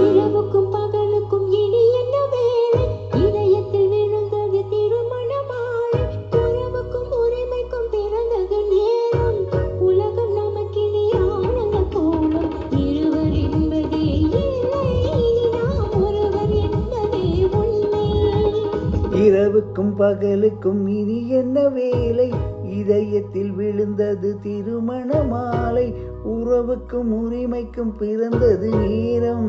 இரவுக்கும் பகலுக்கும் இனி என்ன வேலை? இதயத்தில் விழுந்தது திருமண மாலை. உறவுக்கும் உரிமைக்கும் பிறந்தது நேரம். உலகம் நமக்கினி ஆனந்த கோலம். இருவர் என்பதே இல்லை, இனி நாம் ஒருவர் என்பதே உண்மை. இரவுக்கும் பகலுக்கும் இனி என்ன வேலை? இதயத்தில் விழுந்தது திருமண மாலை. உறவுக்கும் உரிமைக்கும் பிறந்தது நேரம்.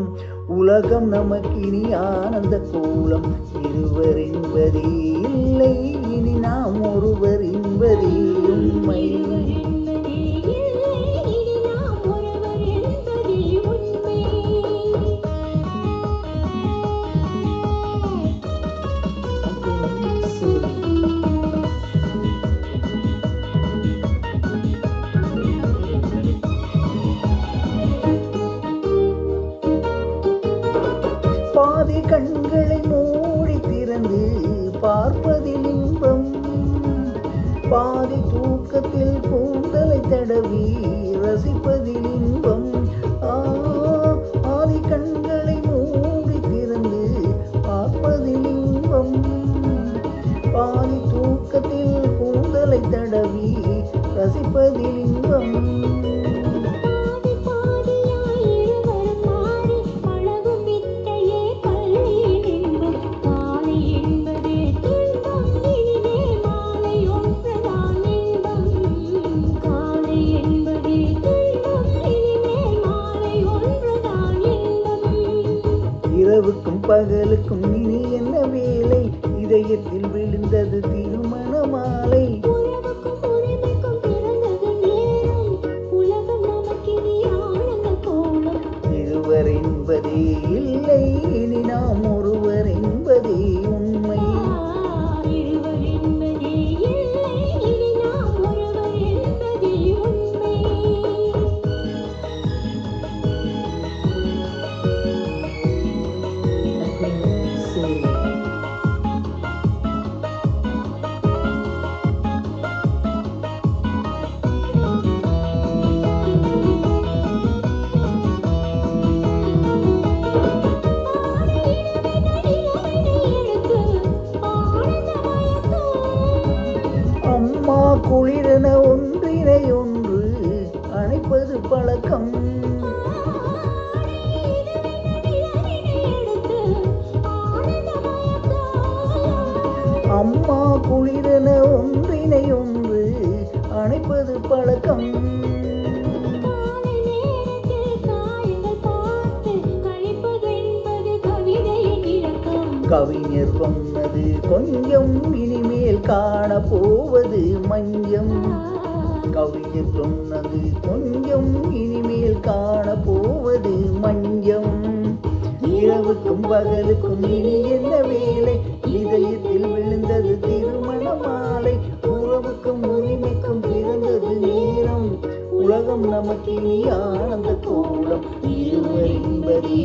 உலகம் நமக்கினி ஆனந்த கோலம். இருவர் என்பதே இல்லை, இனி நாம் ஒருவர் என்பதே உண்மை. இருவர் என்பதே இல்லை, இனி நாம் ஒருவர் என்பதே உண்மை. பாதி கண்களை மூடி திறந்து பார்ப்பதில் இன்பம். பாதி தூக்கத்தில் கூந்தலை தடவி ரசிப்பதில் இன்பம். பாதி கண்களை மூடி திறந்து பார்ப்பதில் இன்பம். பாதி தூக்கத்தில் கூந்தலை தடவி ரசிப்பதில் இன்பம். பாதி பாதியாய் இருவரும் மாறி பழகும் வித்தையே பள்ளியின் இன்பம். காலை என்பதே துன்பம், இனிமேல் மாலை ஒன்றுதான் இன்பம். காலை என்பதே துன்பம், இனிமேல் மாலை ஒன்றுதான் இன்பம். இரவுக்கும் பகலுக்கும் இனி என்ன வேலை? இதயத்தில் விழுந்தது திருமண மாலை. உறவுக்கும் உரிமைக்கும் பிறந்தது நேரம். உலகம் நமக்கினி ஆனந்த கோலம். இருவர் என்பதே இல்லை, இனி நாம் ஒருவர் என்பதே உண்மை. இருவர் என்பதே இல்லை, இனி நாம் ஒருவர் என்பதே உண்மை. அம்மா குளிரென ஒன்றினை ஒன்று அணைப்பது பழக்கம். அம்மா குளிரென ஒன்றினை ஒன்று அணைப்பது பழக்கம். கவிஞர் சொன்னது கொஞ்சம், இனிமேல் காண போவது மஞ்சம். கவிஞர் சொன்னது கொஞ்சம், இனிமேல் காண போவது மஞ்சம். இரவுக்கும் பகலுக்கும் இனி என்ன வேலை? இதயத்தில் விழுந்தது திருமண மாலை. உறவுக்கும் உரிமைக்கும் பிறந்தது நேரம். உலகம் நமக்கினி ஆனந்த கோலம். இருவர் என்பதே